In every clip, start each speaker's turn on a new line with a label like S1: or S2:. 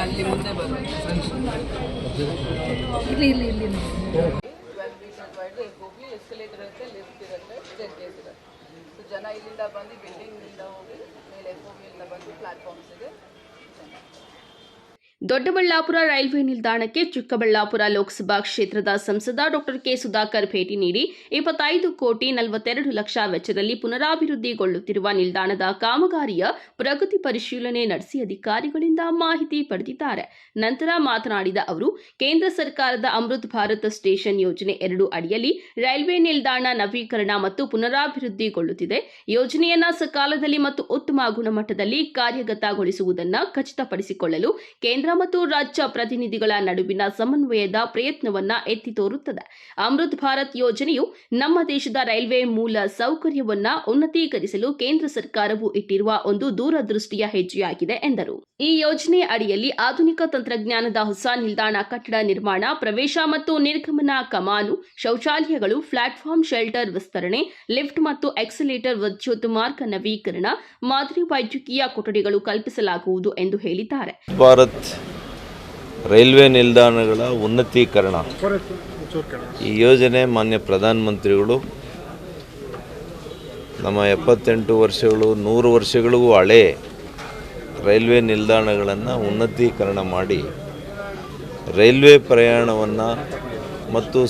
S1: ಅಲ್ಲಿ ಮುಂದೆ ಬರುತ್ತೆ 12 ಮೀಟರ್ ವೈಡ್ ಹೋಗಿ ಎಸ್ಕಲೇಟರ್ ಇರುತ್ತೆ, ಲಿಫ್ಟ್ ಇರುತ್ತೆ, ಸ್ಟೇರ್ಕೇಸ್ ಇರುತ್ತೆ. ಸೊ ಜನ ಇಲ್ಲಿಂದ ಬಂದು ಬಿಲ್ಡಿಂಗ್ನಿಂದ ಹೋಗಿ ಮೇಲೆ FOBಯಿಂದ ಬಂದು ಪ್ಲಾಟ್ಫಾರ್ಮ್ಸ್ ಇದೆ.
S2: ದೊಡ್ಡಬಳ್ಳಾಪುರ ರೈಲ್ವೆ ನಿಲ್ದಾಣಕ್ಕೆ ಚಿಕ್ಕಬಳ್ಳಾಪುರ ಲೋಕಸಭಾ ಕ್ಷೇತ್ರದ ಸಂಸದ ಡಾಕ್ಟರ್ ಕೆ ಸುಧಾಕರ್ ಭೇಟಿ ನೀಡಿ 25 ಕೋಟಿ 42 ಲಕ್ಷ ವೆಚ್ಚದಲ್ಲಿ ಪುನರಾಭಿವೃದ್ಧಿಗೊಳ್ಳುತ್ತಿರುವ ನಿಲ್ದಾಣದ ಕಾಮಗಾರಿಯ ಪ್ರಗತಿ ಪರಿಶೀಲನೆ ನಡೆಸಿ ಅಧಿಕಾರಿಗಳಿಂದ ಮಾಹಿತಿ ಪಡೆದಿದ್ದಾರೆ. ನಂತರ ಮಾತನಾಡಿದ ಅವರು, ಕೇಂದ್ರ ಸರ್ಕಾರದ ಅಮೃತ್ ಭಾರತ್ ಸ್ಟೇಷನ್ ಯೋಜನೆ 2 ಅಡಿಯಲ್ಲಿ ರೈಲ್ವೆ ನಿಲ್ದಾಣ ನವೀಕರಣ ಮತ್ತು ಪುನರಾಭಿವೃದ್ಧಿಗೊಳ್ಳುತ್ತಿದೆ. ಯೋಜನೆಯನ್ನ ಸಕಾಲದಲ್ಲಿ ಮತ್ತು ಉತ್ತಮ ಗುಣಮಟ್ಟದಲ್ಲಿ ಕಾರ್ಯಗತಗೊಳಿಸುವುದನ್ನು ಖಚಿತಪಡಿಸಿಕೊಳ್ಳಲು ಕೇಂದ್ರ ಮತ್ತು ರಾಜ್ಯ ಪ್ರತಿನಿಧಿಗಳ ನಡುವಿನ ಸಮನ್ವಯದ ಪ್ರಯತ್ನವನ್ನ ಎತ್ತಿ ತೋರುತ್ತದೆ. ಅಮೃತ್ ಭಾರತ್ ಯೋಜನೆಯು ನಮ್ಮ ದೇಶದ ರೈಲ್ವೆ ಮೂಲ ಸೌಕರ್ಯವನ್ನ ಉನ್ನತೀಕರಿಸಲು ಕೇಂದ್ರ ಸರ್ಕಾರವು ಇಟ್ಟಿರುವ ಒಂದು ದೂರದೃಷ್ಟಿಯ ಹೆಜ್ಜೆಯಾಗಿದೆ ಎಂದರು. ಈ ಯೋಜನೆ ಅಡಿಯಲ್ಲಿ ಆಧುನಿಕ ತಂತ್ರಜ್ಞಾನದ ಹೊಸ ನಿಲ್ದಾಣ ಕಟ್ಟಡ ನಿರ್ಮಾಣ, ಪ್ರವೇಶ ಮತ್ತು ನಿರ್ಗಮನ ಕಮಾನು, ಶೌಚಾಲಯಗಳು, ಪ್ಲಾಟ್ಫಾರ್ಮ್, ಶೆಲ್ಟರ್ ವಿಸ್ತರಣೆ, ಲಿಫ್ಟ್ ಮತ್ತು ಎಕ್ಸಲೇಟರ್, ವಿದ್ಯುತ್ ಮಾರ್ಗ ನವೀಕರಣ, ಮಾದರಿ ವೈದ್ಯಕೀಯ ಕೊಠಡಿಗಳು ಕಲ್ಪಿಸಲಾಗುವುದು ಎಂದು ಹೇಳಿದ್ದಾರೆ.
S3: ರೈಲ್ವೆ ನಿಲ್ದಾಣಗಳ ಉನ್ನತೀಕರಣ ಈ ಯೋಜನೆ ಮಾನ್ಯ ಪ್ರಧಾನಮಂತ್ರಿಗಳು ನಮ್ಮ 78 ವರ್ಷಗಳು 100 ವರ್ಷಗಳಿಗೂ ಹಳೆ ರೈಲ್ವೆ ನಿಲ್ದಾಣಗಳನ್ನು ಉನ್ನತೀಕರಣ ಮಾಡಿ ರೈಲ್ವೆ ಪ್ರಯಾಣವನ್ನು ಮತ್ತು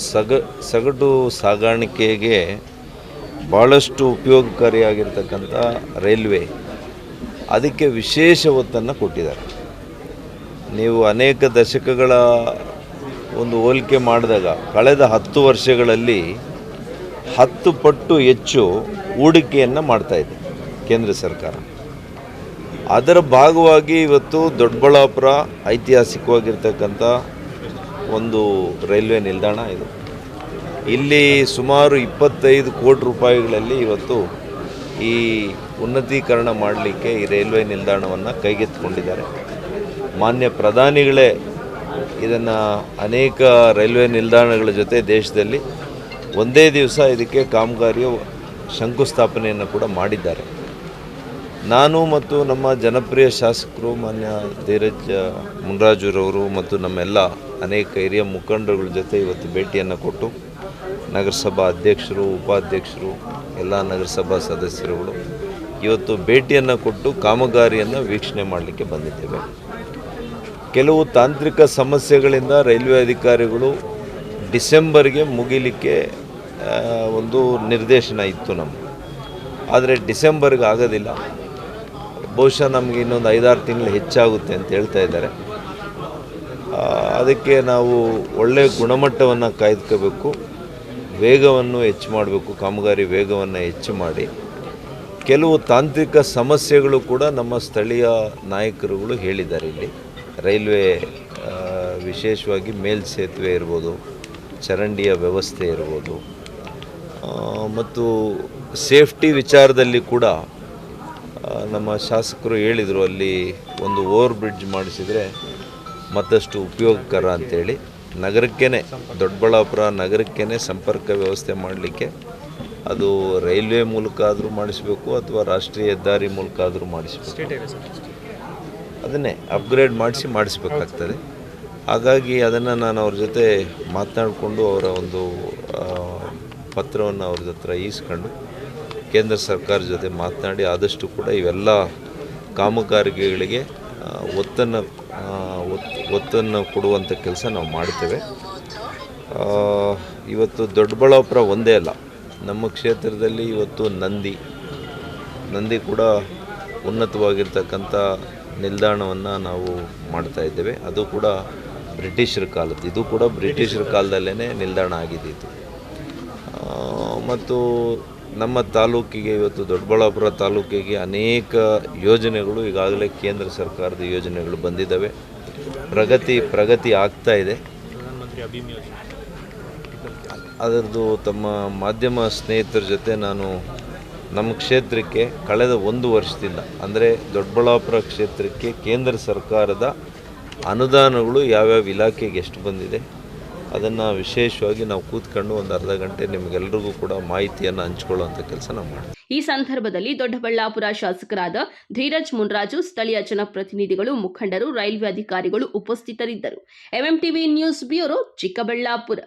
S3: ಸಗಟು ಸಾಗಾಣಿಕೆಗೆ ಭಾಳಷ್ಟು ಉಪಯೋಗಕಾರಿಯಾಗಿರ್ತಕ್ಕಂಥ ರೈಲ್ವೆ ಅದಕ್ಕೆ ವಿಶೇಷ ಒತ್ತನ್ನು ಕೊಟ್ಟಿದ್ದಾರೆ. ನೀವು ಅನೇಕ ದಶಕಗಳ ಒಂದು ಹೋಲಿಕೆ ಮಾಡಿದಾಗ ಕಳೆದ 10 ವರ್ಷಗಳಲ್ಲಿ 10 ಪಟ್ಟು ಹೆಚ್ಚು ಹೂಡಿಕೆಯನ್ನು ಮಾಡ್ತಾಯಿದೆ ಕೇಂದ್ರ ಸರ್ಕಾರ. ಅದರ ಭಾಗವಾಗಿ ಇವತ್ತು ದೊಡ್ಡಬಳ್ಳಾಪುರ ಐತಿಹಾಸಿಕವಾಗಿರ್ತಕ್ಕಂಥ ಒಂದು ರೈಲ್ವೆ ನಿಲ್ದಾಣ ಇದು. ಇಲ್ಲಿ ಸುಮಾರು 25 ಕೋಟಿ ರೂಪಾಯಿಗಳಲ್ಲಿ ಇವತ್ತು ಈ ಉನ್ನತೀಕರಣ ಮಾಡಲಿಕ್ಕೆ ಈ ರೈಲ್ವೆ ನಿಲ್ದಾಣವನ್ನು ಕೈಗೆತ್ತಿಕೊಂಡಿದ್ದಾರೆ. ಮಾನ್ಯ ಪ್ರಧಾನಿಗಳೇ ಇದನ್ನು ಅನೇಕ ರೈಲ್ವೆ ನಿಲ್ದಾಣಗಳ ಜೊತೆ ದೇಶದಲ್ಲಿ ಒಂದೇ ದಿವಸ ಇದಕ್ಕೆ ಕಾಮಗಾರಿಯ ಶಂಕುಸ್ಥಾಪನೆಯನ್ನು ಕೂಡ ಮಾಡಿದ್ದಾರೆ. ನಾನು ಮತ್ತು ನಮ್ಮ ಜನಪ್ರಿಯ ಶಾಸಕರು ಮಾನ್ಯ ಧೀರಜ್ ಮುನ್ರಾಜುರವರು ಮತ್ತು ನಮ್ಮೆಲ್ಲ ಅನೇಕ ಹಿರಿಯ ಮುಖಂಡರುಗಳ ಜೊತೆ ಇವತ್ತು ಭೇಟಿಯನ್ನು ಕೊಟ್ಟು ನಗರಸಭಾ ಅಧ್ಯಕ್ಷರು, ಉಪಾಧ್ಯಕ್ಷರು, ಎಲ್ಲ ನಗರಸಭಾ ಸದಸ್ಯರುಗಳು ಇವತ್ತು ಭೇಟಿಯನ್ನು ಕೊಟ್ಟು ಕಾಮಗಾರಿಯನ್ನು ವೀಕ್ಷಣೆ ಮಾಡಲಿಕ್ಕೆ ಬಂದಿದ್ದೇವೆ. ಕೆಲವು ತಾಂತ್ರಿಕ ಸಮಸ್ಯೆಗಳಿಂದ ರೈಲ್ವೆ ಅಧಿಕಾರಿಗಳು ಡಿಸೆಂಬರ್ಗೆ ಮುಗಿಲಿಕ್ಕೆ ಒಂದು ನಿರ್ದೇಶನ ಇತ್ತು ನಮ್ಮದು. ಆದರೆ ಡಿಸೆಂಬರ್ಗೆ ಆಗೋದಿಲ್ಲ, ಬಹುಶಃ ನಮಗೆ ಇನ್ನೊಂದು 5-6 ತಿಂಗಳು ಹೆಚ್ಚಾಗುತ್ತೆ ಅಂತ ಹೇಳ್ತಾ ಇದ್ದಾರೆ. ಅದಕ್ಕೆ ನಾವು ಒಳ್ಳೆಯ ಗುಣಮಟ್ಟವನ್ನು ಕಾಯ್ದುಕೋಬೇಕು, ವೇಗವನ್ನು ಹೆಚ್ಚು ಮಾಡಬೇಕು, ಕಾಮಗಾರಿ ವೇಗವನ್ನು ಹೆಚ್ಚು ಮಾಡಿ. ಕೆಲವು ತಾಂತ್ರಿಕ ಸಮಸ್ಯೆಗಳು ಕೂಡ ನಮ್ಮ ಸ್ಥಳೀಯ ನಾಯಕರುಗಳು ಹೇಳಿದ್ದಾರೆ. ಇಲ್ಲಿ ರೈಲ್ವೆ ವಿಶೇಷವಾಗಿ ಮೇಲ್ಸೇತುವೆ ಇರ್ಬೋದು, ಚರಂಡಿಯ ವ್ಯವಸ್ಥೆ ಇರ್ಬೋದು, ಮತ್ತು ಸೇಫ್ಟಿ ವಿಚಾರದಲ್ಲಿ ಕೂಡ ನಮ್ಮ ಶಾಸಕರು ಹೇಳಿದರು, ಅಲ್ಲಿ ಒಂದು ಓವರ್ ಬ್ರಿಡ್ಜ್ ಮಾಡಿಸಿದರೆ ಮತ್ತಷ್ಟು ಉಪಯೋಗಕರ ಅಂಥೇಳಿ. ನಗರಕ್ಕೇ, ದೊಡ್ಡಬಳ್ಳಾಪುರ ನಗರಕ್ಕೇ ಸಂಪರ್ಕ ವ್ಯವಸ್ಥೆ ಮಾಡಲಿಕ್ಕೆ ಅದು ರೈಲ್ವೆ ಮೂಲಕ ಆದರೂ ಮಾಡಿಸಬೇಕು ಅಥವಾ ರಾಷ್ಟ್ರೀಯ ಹೆದ್ದಾರಿ ಮೂಲಕ ಆದರೂ ಮಾಡಿಸಬೇಕು. ಅದನ್ನೇ ಅಪ್ಗ್ರೇಡ್ ಮಾಡಿಸಬೇಕಾಗ್ತದೆ. ಹಾಗಾಗಿ ಅದನ್ನು ನಾನು ಅವ್ರ ಜೊತೆ ಮಾತನಾಡಿಕೊಂಡು ಅವರ ಒಂದು ಪತ್ರವನ್ನು ಅವ್ರ ಹತ್ರ ಈಸ್ಕೊಂಡು ಕೇಂದ್ರ ಸರ್ಕಾರದ ಜೊತೆ ಮಾತನಾಡಿ ಆದಷ್ಟು ಕೂಡ ಇವೆಲ್ಲ ಕಾಮಗಾರಿಗಳಿಗೆ ಒತ್ತನ್ನು ಕೊಡುವಂಥ ಕೆಲಸ ನಾವು ಮಾಡ್ತೇವೆ. ಇವತ್ತು ದೊಡ್ಡಬಳ್ಳಾಪುರ ಒಂದೇ ಅಲ್ಲ, ನಮ್ಮ ಕ್ಷೇತ್ರದಲ್ಲಿ ಇವತ್ತು ನಂದಿ ಕೂಡ ಉನ್ನತವಾಗಿರ್ತಕ್ಕಂಥ ನಿಲ್ದಾಣವನ್ನು ನಾವು ಮಾಡ್ತಾ ಇದ್ದೇವೆ. ಅದು ಕೂಡ ಬ್ರಿಟಿಷರ ಕಾಲದ್ದು, ಇದು ಕೂಡ ಬ್ರಿಟಿಷರ ಕಾಲದಲ್ಲೇ ನಿಲ್ದಾಣ ಆಗಿದ್ದಿತ್ತು. ಮತ್ತು ನಮ್ಮ ತಾಲೂಕಿಗೆ ಇವತ್ತು ದೊಡ್ಡಬಳ್ಳಾಪುರ ತಾಲೂಕಿಗೆ ಅನೇಕ ಯೋಜನೆಗಳು ಈಗಾಗಲೇ ಕೇಂದ್ರ ಸರ್ಕಾರದ ಯೋಜನೆಗಳು ಬಂದಿದ್ದಾವೆ. ಪ್ರಗತಿ ಆಗ್ತಾ ಇದೆ. ಅದರದ್ದು ತಮ್ಮ ಮಾಧ್ಯಮ ಸ್ನೇಹಿತರ ಜೊತೆ ನಾನು ನಮ್ಮ ಕ್ಷೇತ್ರಕ್ಕೆ ಕಳೆದ 1 ವರ್ಷದಿಂದ, ಅಂದರೆ ದೊಡ್ಡಬಳ್ಳಾಪುರ ಕ್ಷೇತ್ರಕ್ಕೆ ಕೇಂದ್ರ ಸರ್ಕಾರದ ಅನುದಾನಗಳು ಯಾವ್ಯಾವ ಇಲಾಖೆಗೆ ಎಷ್ಟು ಬಂದಿದೆ ಅದನ್ನು ವಿಶೇಷವಾಗಿ ನಾವು ಕೂತ್ಕೊಂಡು ಒಂದು ಅರ್ಧ ಗಂಟೆ ನಿಮಗೆಲ್ಲರಿಗೂ ಕೂಡ ಮಾಹಿತಿಯನ್ನು ಹಂಚ್ಕೊಳ್ಳುವಂಥ ಕೆಲಸ ನಾವು ಮಾಡ್ತೀವಿ.
S2: ಈ ಸಂದರ್ಭದಲ್ಲಿ ದೊಡ್ಡಬಳ್ಳಾಪುರ ಶಾಸಕರಾದ ಧೀರಜ್ ಮುನ್ರಾಜು, ಸ್ಥಳೀಯ ಜನಪ್ರತಿನಿಧಿಗಳು, ಮುಖಂಡರು, ರೈಲ್ವೆ ಅಧಿಕಾರಿಗಳು ಉಪಸ್ಥಿತರಿದ್ದರು. MMTV news bureau, Chikkaballapur.